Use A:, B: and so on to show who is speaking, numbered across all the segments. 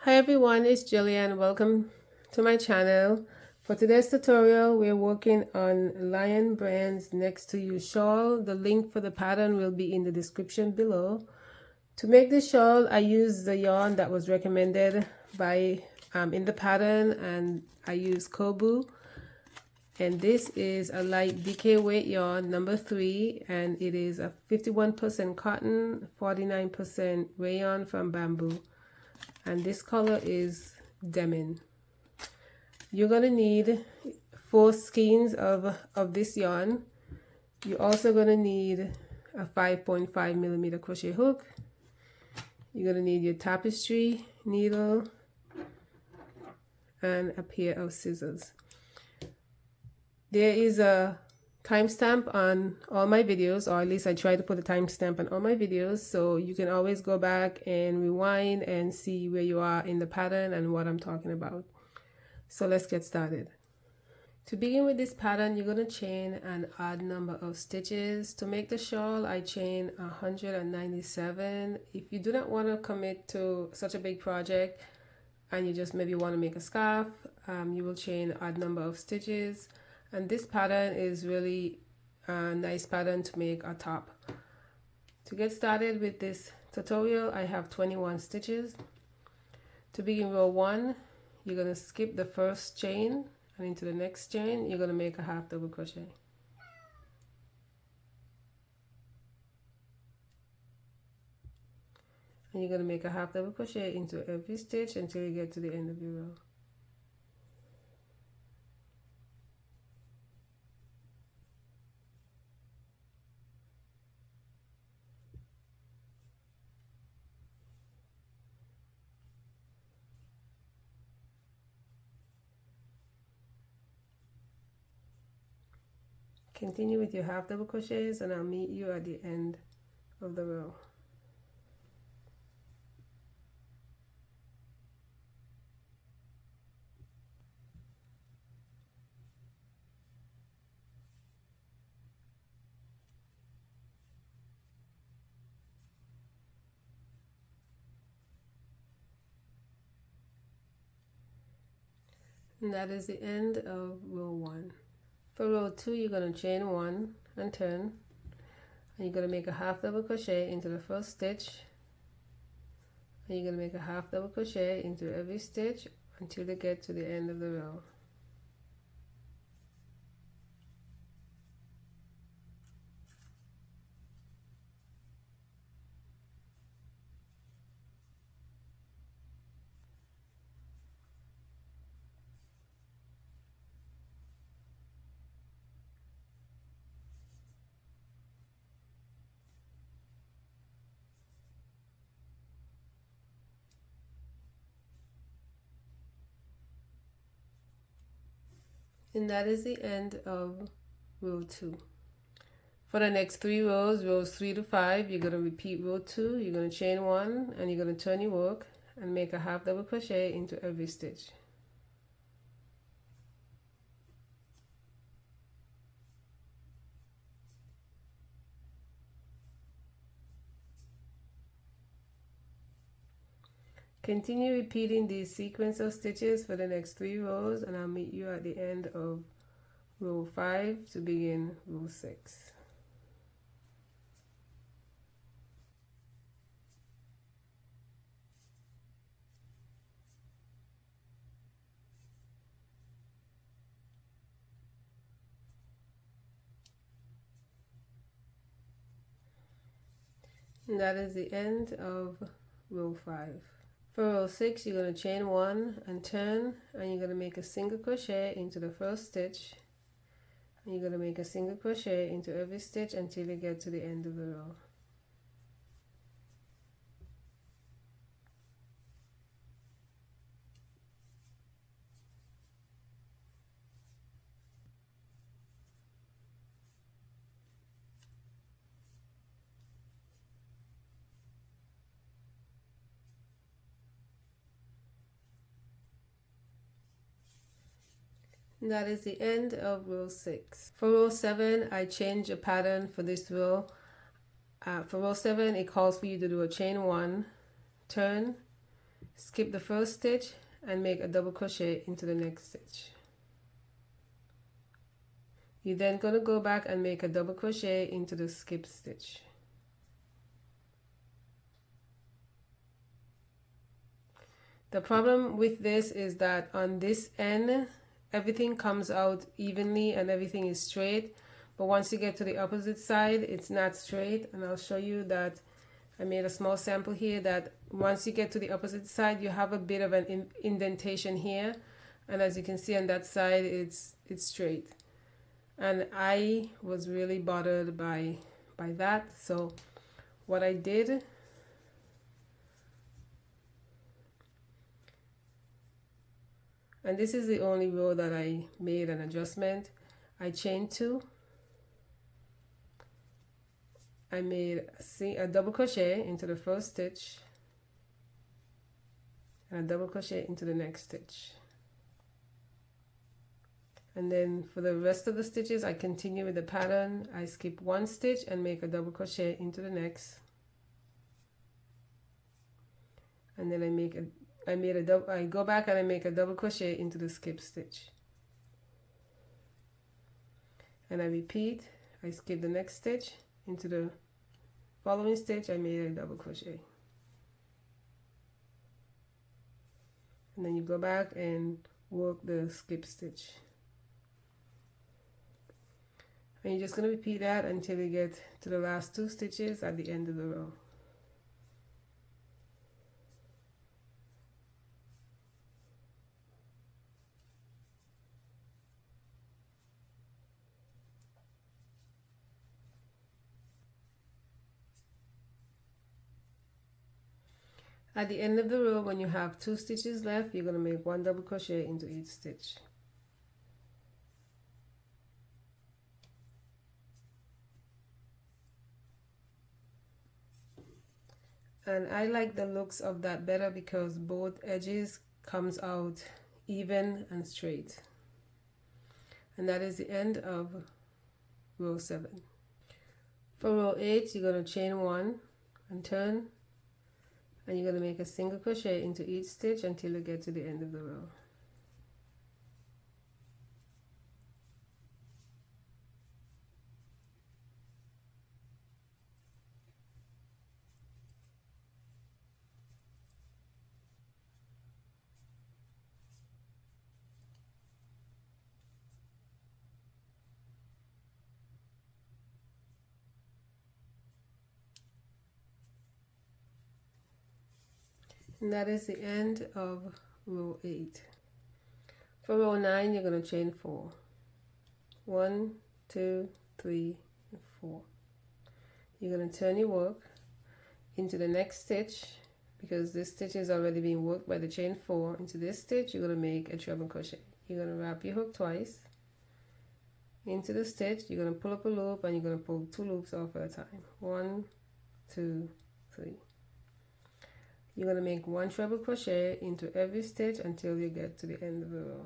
A: Hi everyone, it's Gillian. Welcome to my channel. For today's tutorial, we're working on Rayon brand's Next to You shawl. The link for the pattern will be in the description below. To make this shawl, I used the yarn that was recommended by in the pattern, and I used Coboo. And this is a light DK weight yarn number 3, and it is a 51% cotton, 49% rayon from bamboo. And this color is Denim. You're gonna need 4 skeins of this yarn. You're also gonna need a 5.5mm crochet hook. You're gonna need your tapestry needle and a pair of scissors. There is a timestamp on all my videos, or at least I try to put a timestamp on all my videos, so you can always go back and rewind and see where you are in the pattern and what I'm talking about. So let's get started. To begin with this pattern, you're going to chain an odd number of stitches. To make the shawl, I chain 197. If you do not want to commit to such a big project and you just maybe want to make a scarf, you will chain odd number of stitches. And this pattern is really a nice pattern to make a top. To get started with this tutorial, I have 21 stitches. To begin row 1, you're going to skip the first chain, and into the next chain you're going to make a half double crochet. And you're going to make a half double crochet into every stitch until you get to the end of your row. Continue with your half double crochets, and I'll meet you at the end of the row. And that is the end of row 1. For row 2, you're going to chain 1 and turn, and you're going to make a half double crochet into the first stitch, and you're going to make a half double crochet into every stitch until you get to the end of the row. And that is the end of row 2. For the next 3 rows, rows 3 to 5, you're going to repeat row 2, you're going to chain 1, and you're going to turn your work and make a half double crochet into every stitch. Continue repeating this sequence of stitches for the next 3 rows, and I'll meet you at the end of row 5 to begin row 6. And that is the end of row 5. For row 6, you're going to chain 1 and turn, and you're going to make a single crochet into the first stitch, and you're going to make a single crochet into every stitch until you get to the end of the row. And that is the end of row 6. For row 7, I changed a pattern for this row. For row 7, it calls for you to do a chain 1, turn, skip the first stitch and make a double crochet into the next stitch. You're then going to go back and make a double crochet into the skip stitch. The problem with this is that on this end everything comes out evenly and everything is straight, but once you get to the opposite side it's not straight, and I'll show you that. I made a small sample here that once you get to the opposite side you have a bit of an indentation here, and as you can see on that side it's straight, and I was really bothered by that. So what I did, and this is the only row that I made an adjustment, I chained 2. I made a double crochet into the first stitch and a double crochet into the next stitch. And then for the rest of the stitches I continue with the pattern. I skip 1 stitch and make a double crochet into the next. And then I go back and I make a double crochet into the skip stitch. And I repeat, I skip the next stitch, into the following stitch I made a double crochet. And then you go back and work the skip stitch. And you're just going to repeat that until you get to the last 2 stitches at the end of the row. At the end of the row, when you have 2 stitches left, you're going to make 1 double crochet into each stitch. And I like the looks of that better because both edges comes out even and straight. And that is the end of row 7. For row 8, you're going to chain 1 and turn, and you're going to make a single crochet into each stitch until you get to the end of the row. And that is the end of row 8. For row 9, you're going to chain 4. 1, 2, 3, and 4. You're going to turn your work into the next stitch, because this stitch is already being worked by the chain 4. Into this stitch, you're going to make a treble crochet. You're going to wrap your hook twice into the stitch. You're going to pull up a loop, and you're going to pull 2 loops off at a time. 1, 2, 3. You're going to make 1 treble crochet into every stitch until you get to the end of the row.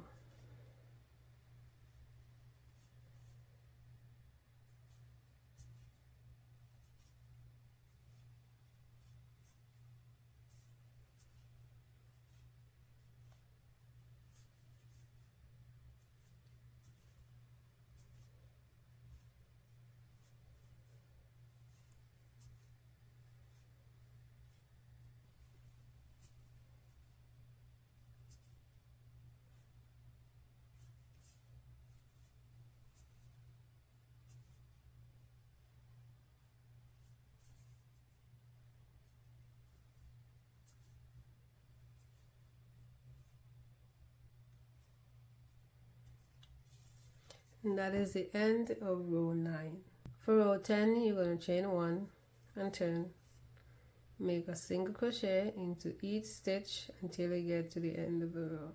A: And that is the end of row 9. For row 10, you're going to chain 1 and turn. Make a single crochet into each stitch until you get to the end of the row.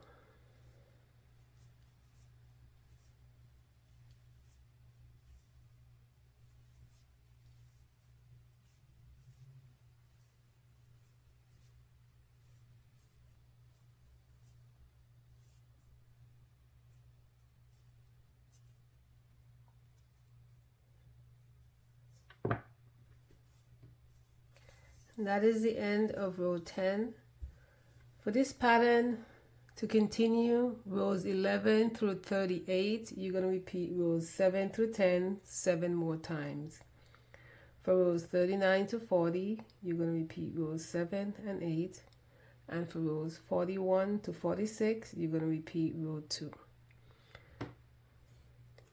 A: And that is the end of row 10. For this pattern, to continue rows 11 through 38, you're going to repeat rows 7 through 10 7 more times. For rows 39 to 40, you're going to repeat rows 7 and 8. And for rows 41 to 46, you're going to repeat row 2.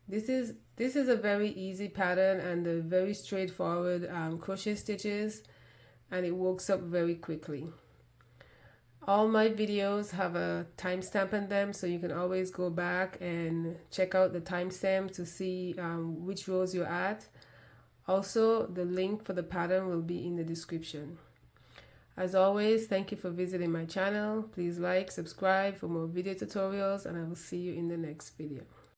A: This is a very easy pattern and a very straightforward crochet stitches, and it works up very quickly. All my videos have a timestamp on them, so you can always go back and check out the timestamp to see which rows you're at. Also, the link for the pattern will be in the description. As always, thank you for visiting my channel. Please like, subscribe for more video tutorials, and I will see you in the next video.